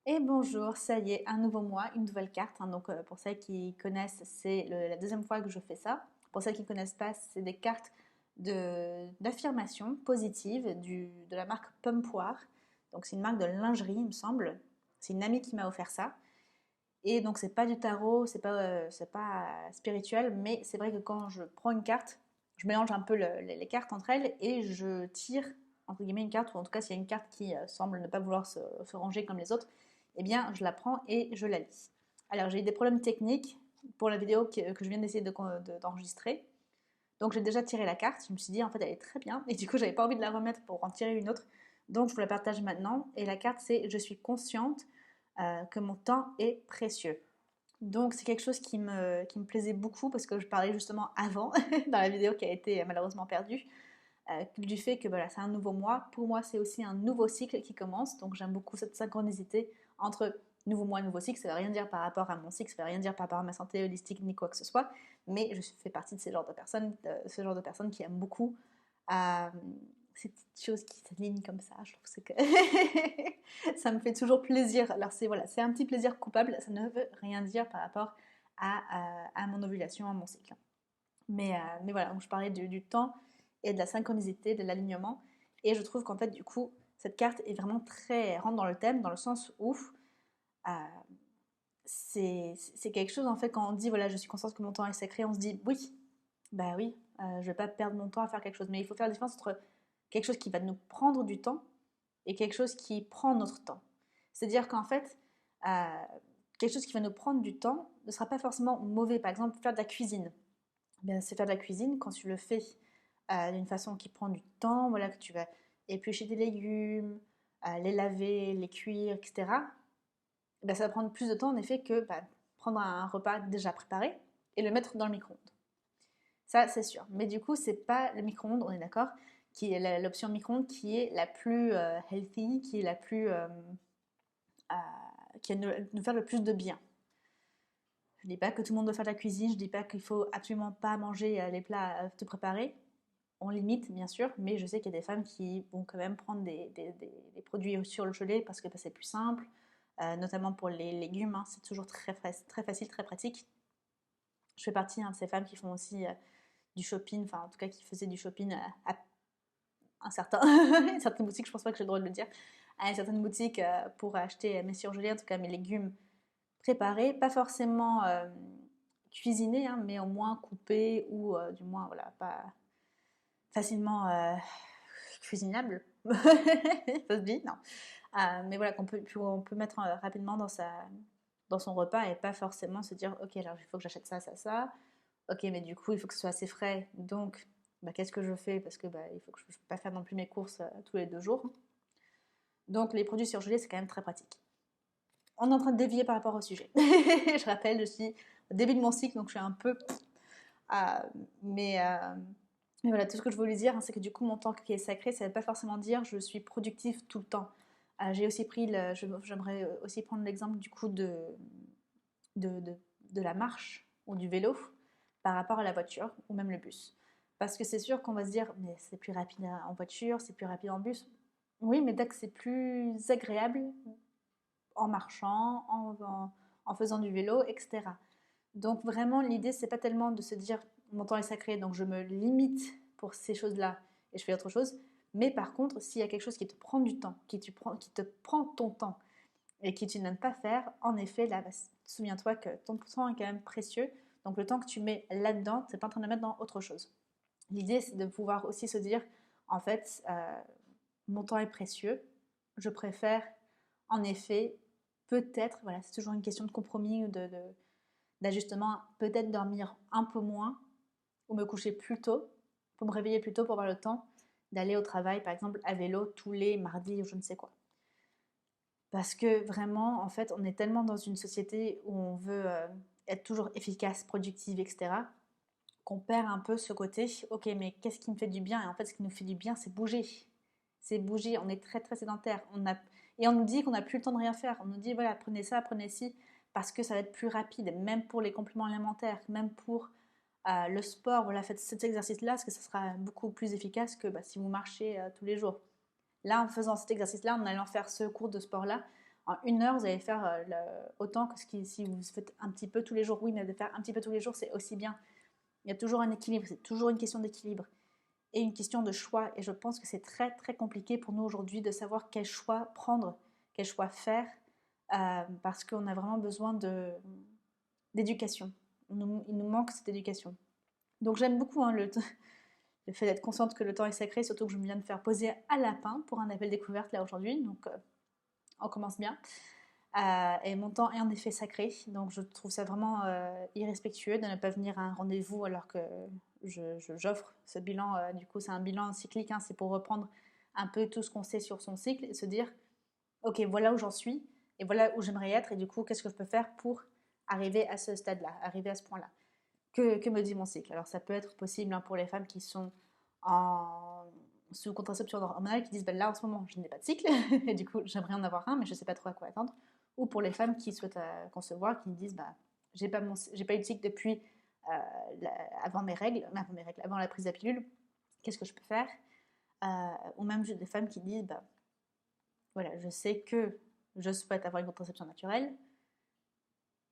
Et bonjour, ça y est, un nouveau mois, une nouvelle carte, hein. Donc pour celles qui connaissent, c'est la deuxième fois que je fais ça. Pour celles qui ne connaissent pas, c'est des cartes d'affirmation positive de la marque Pompoir. Donc c'est une marque de lingerie, il me semble. C'est une amie qui m'a offert ça. Et donc c'est pas du tarot, c'est pas spirituel, mais c'est vrai que quand je prends une carte, je mélange un peu les cartes entre elles et je tire entre guillemets une carte, ou en tout cas s'il y a une carte qui semble ne pas vouloir se ranger comme les autres, eh bien je la prends et je la lis. Alors j'ai eu des problèmes techniques pour la vidéo que je viens d'essayer d'enregistrer. Donc j'ai déjà tiré la carte, je me suis dit en fait elle est très bien, et du coup j'avais pas envie de la remettre pour en tirer une autre, donc je vous la partage maintenant. Et la carte c'est je suis consciente que mon temps est précieux. Donc c'est quelque chose qui me plaisait beaucoup parce que je parlais justement avant, dans la vidéo qui a été malheureusement perdue, du fait que voilà, c'est un nouveau mois. Pour moi, c'est aussi un nouveau cycle qui commence. Donc j'aime beaucoup cette synchronicité entre nouveau mois et nouveau cycle. Ça ne veut rien dire par rapport à mon cycle, ça ne veut rien dire par rapport à ma santé holistique ni quoi que ce soit. Mais je fais partie de ce genre de personnes qui aiment beaucoup euh, ces petites choses qui s'alignent comme ça. Je trouve que ça me fait toujours plaisir. Alors c'est voilà, c'est un petit plaisir coupable. Ça ne veut rien dire par rapport à mon ovulation, à mon cycle. Mais voilà, donc je parlais du temps et de la synchronicité, de l'alignement. Et je trouve qu'en fait, du coup, cette carte est vraiment très rentre dans le thème, dans le sens où euh, c'est quelque chose, en fait, quand on dit, voilà, je suis consciente que mon temps est sacré, on se dit, oui, bah oui, je vais pas perdre mon temps à faire quelque chose. Mais il faut faire la différence entre quelque chose qui va nous prendre du temps et quelque chose qui prend notre temps. C'est-à-dire qu'en fait, euh, quelque chose qui va nous prendre du temps ne sera pas forcément mauvais. Par exemple, faire de la cuisine. Bien, c'est faire de la cuisine quand tu le fais d'une façon qui prend du temps, voilà, que tu vas éplucher des légumes, les laver, les cuire, etc. Ben, ça va prendre plus de temps en effet que prendre un repas déjà préparé et le mettre dans le micro-ondes. Ça, c'est sûr. Mais du coup, c'est pas le micro-ondes, on est d'accord, qui est l'option micro-ondes qui est la plus healthy, qui est la plus qui va nous faire le plus de bien. Je ne dis pas que tout le monde doit faire de la cuisine, je ne dis pas qu'il faut absolument pas manger les plats tout préparés. On limite, bien sûr, mais je sais qu'il y a des femmes qui vont quand même prendre des produits sur le gelé parce que c'est plus simple, notamment pour les légumes, hein, c'est toujours très facile, très pratique. Je fais partie de ces femmes qui font aussi du shopping, enfin en tout cas qui faisaient du shopping à un certain, une certaine boutique, je pense pas que j'ai le droit de le dire, à une certaine boutique pour acheter mes surgelés, en tout cas mes légumes préparés, pas forcément cuisinés, hein, mais au moins coupés ou du moins voilà, pas facilement cuisinable. Ça se dit, non. Mais voilà, on peut mettre rapidement dans son repas et pas forcément se dire ok, alors il faut que j'achète ça, ça, ça. Ok, mais du coup, il faut que ce soit assez frais. Donc, qu'est-ce que je fais? Parce que il faut que je ne peux pas faire non plus mes courses tous les 2 jours. Donc, les produits surgelés, c'est quand même très pratique. On est en train de dévier par rapport au sujet. Je rappelle, je suis au début de mon cycle, donc je suis un peu. Euh, mais, euh, mais voilà, tout ce que je voulais dire, hein, c'est que du coup, mon temps qui est sacré, ça ne veut pas forcément dire je suis productive tout le temps. J'ai aussi j'aimerais aussi prendre l'exemple du coup de, de, de la marche ou du vélo par rapport à la voiture ou même le bus. Parce que c'est sûr qu'on va se dire, mais c'est plus rapide en voiture, c'est plus rapide en bus. Oui, mais dès que c'est plus agréable en marchant, en faisant du vélo, etc. Donc vraiment, l'idée, c'est pas tellement de se dire mon temps est sacré, donc je me limite pour ces choses-là et je fais autre chose. Mais par contre, s'il y a quelque chose qui te prend du temps, qui te prend ton temps et qui tu n'aimes pas faire, en effet, là, souviens-toi que ton temps est quand même précieux. Donc le temps que tu mets là-dedans, tu n'es pas en train de le mettre dans autre chose. L'idée, c'est de pouvoir aussi se dire, en fait, mon temps est précieux. Je préfère, en effet, peut-être, voilà, c'est toujours une question de compromis ou d'ajustement, peut-être dormir un peu moins ou me coucher plus tôt pour me réveiller plus tôt pour avoir le temps d'aller au travail, par exemple, à vélo tous les mardis ou je ne sais quoi. Parce que vraiment, en fait, on est tellement dans une société où on veut être toujours efficace, productive, etc., qu'on perd un peu ce côté, ok, mais qu'est-ce qui me fait du bien? Et en fait, ce qui nous fait du bien, c'est bouger. C'est bouger, on est très sédentaire. Et on nous dit qu'on n'a plus le temps de rien faire. On nous dit, voilà, prenez ça, prenez ci, parce que ça va être plus rapide, même pour les compléments alimentaires, même pour le sport, voilà, faites cet exercice-là, parce que ça sera beaucoup plus efficace que si vous marchez tous les jours. Là, en faisant cet exercice-là, en allant faire ce cours de sport-là, En 1 heure, vous allez faire autant que si vous faites un petit peu tous les jours. Oui, mais de faire un petit peu tous les jours, c'est aussi bien. Il y a toujours un équilibre, c'est toujours une question d'équilibre et une question de choix. Et je pense que c'est très très compliqué pour nous aujourd'hui de savoir quel choix prendre, quel choix faire, parce qu'on a vraiment besoin d'éducation. Il nous manque cette éducation. Donc j'aime beaucoup le fait d'être consciente que le temps est sacré, surtout que je me viens de faire poser à lapin pour un appel découverte là aujourd'hui. Donc on commence bien. Et mon temps est en effet sacré, donc je trouve ça vraiment irrespectueux de ne pas venir à un rendez-vous alors que j'offre ce bilan. Du coup, c'est un bilan cyclique, hein, c'est pour reprendre un peu tout ce qu'on sait sur son cycle et se dire, ok, voilà où j'en suis et voilà où j'aimerais être, et du coup, qu'est-ce que je peux faire pour arriver à ce stade-là, arriver à ce point-là. Que me dit mon cycle? Alors, ça peut être possible, hein, pour les femmes qui sont sous contraception hormonale, qui disent, ben là, en ce moment, je n'ai pas de cycle, et du coup, j'aimerais en avoir un, mais je ne sais pas trop à quoi attendre. Ou pour les femmes qui souhaitent concevoir, qui me disent, bah, j'ai pas eu de cycle depuis avant avant la prise de la pilule, qu'est-ce que je peux faire? Ou même des femmes qui disent, bah, voilà, je sais que je souhaite avoir une contraception naturelle,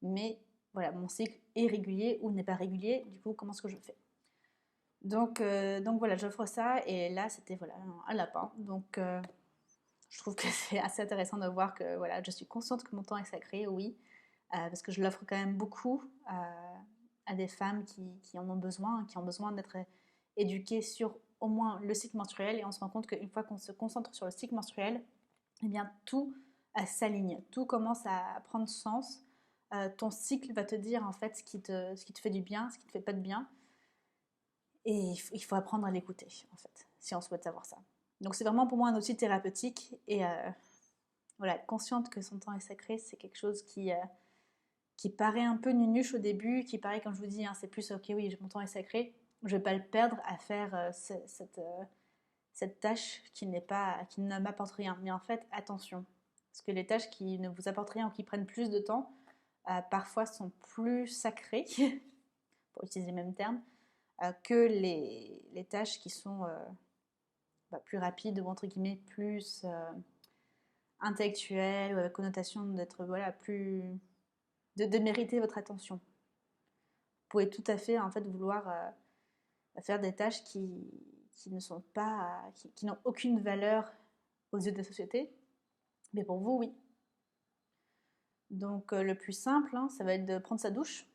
mais voilà, mon cycle est régulier ou n'est pas régulier, du coup, comment est-ce que je fais? Donc voilà, j'offre ça, et là, c'était voilà, un lapin. Donc je trouve que c'est assez intéressant de voir que voilà, je suis consciente que mon temps est sacré, oui, parce que je l'offre quand même beaucoup à des femmes qui en ont besoin, qui ont besoin d'être éduquées sur au moins le cycle menstruel, et on se rend compte qu'une fois qu'on se concentre sur le cycle menstruel, eh bien tout s'aligne, tout commence à prendre sens. Ton cycle va te dire en fait ce qui te fait du bien, ce qui te fait pas de bien, et il faut apprendre à l'écouter en fait, si on souhaite savoir ça. Donc c'est vraiment pour moi un outil thérapeutique, et voilà, être consciente que son temps est sacré, c'est quelque chose qui paraît un peu nunuche au début, qui paraît, comme je vous dis, hein, c'est plus ok, oui, mon temps est sacré, je ne vais pas le perdre à faire cette tâche qui ne m'apporte rien. Mais en fait, attention, parce que les tâches qui ne vous apportent rien ou qui prennent plus de temps, parfois sont plus sacrées, pour utiliser les mêmes termes, que les tâches qui sont plus rapides ou entre guillemets plus intellectuelles, ou avec connotation d'être voilà, plus de mériter votre attention. Vous pouvez tout à fait en fait vouloir faire des tâches qui ne sont pas, qui n'ont aucune valeur aux yeux de la société, mais pour vous, oui. Donc le plus simple, hein, ça va être de prendre sa douche.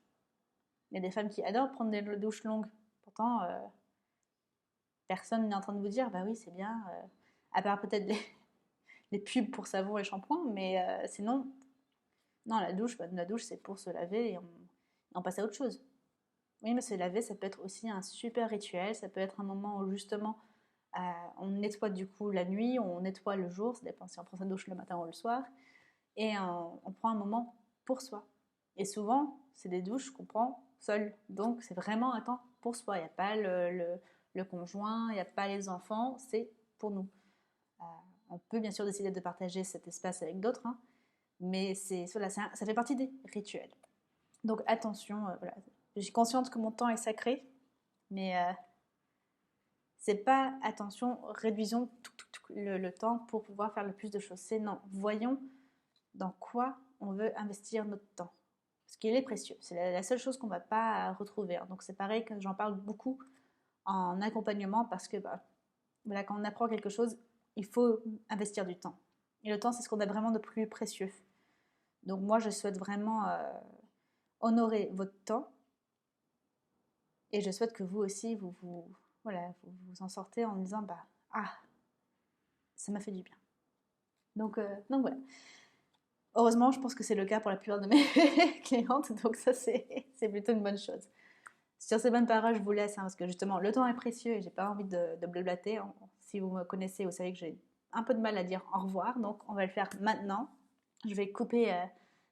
Il y a des femmes qui adorent prendre des douches longues. Pourtant, personne n'est en train de vous dire, bah oui, c'est bien, à part peut-être les pubs pour savon et shampoing, mais sinon, non, la douche, c'est pour se laver et on passe à autre chose. Oui, mais se laver, ça peut être aussi un super rituel, ça peut être un moment où justement on nettoie du coup la nuit, on nettoie le jour, ça dépend si on prend sa douche le matin ou le soir, et on prend un moment pour soi. Et souvent, c'est des douches qu'on prend seul, donc c'est vraiment un temps pour soi. Il n'y a pas le conjoint, il n'y a pas les enfants, c'est pour nous. On peut bien sûr décider de partager cet espace avec d'autres, hein, mais voilà, ça fait partie des rituels. Donc attention, voilà. Je suis consciente que mon temps est sacré, mais c'est pas attention, réduisons le temps pour pouvoir faire le plus de choses. C'est non, voyons dans quoi on veut investir notre temps. Parce qu'il est précieux. C'est la seule chose qu'on ne va pas retrouver. Hein. Donc c'est pareil que j'en parle beaucoup en accompagnement, parce que voilà, quand on apprend quelque chose, il faut investir du temps. Et le temps, c'est ce qu'on a vraiment de plus précieux. Donc moi, je souhaite vraiment honorer votre temps, et je souhaite que vous aussi, vous en sortez en disant, ça m'a fait du bien. Donc voilà. Heureusement, je pense que c'est le cas pour la plupart de mes clientes, donc ça, c'est plutôt une bonne chose. Sur ces bonnes paroles, je vous laisse, hein, parce que justement, le temps est précieux et j'ai pas envie de blablater. Si vous me connaissez, vous savez que j'ai un peu de mal à dire au revoir, donc on va le faire maintenant. Je vais couper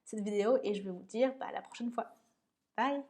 cette vidéo et je vais vous dire à la prochaine fois. Bye!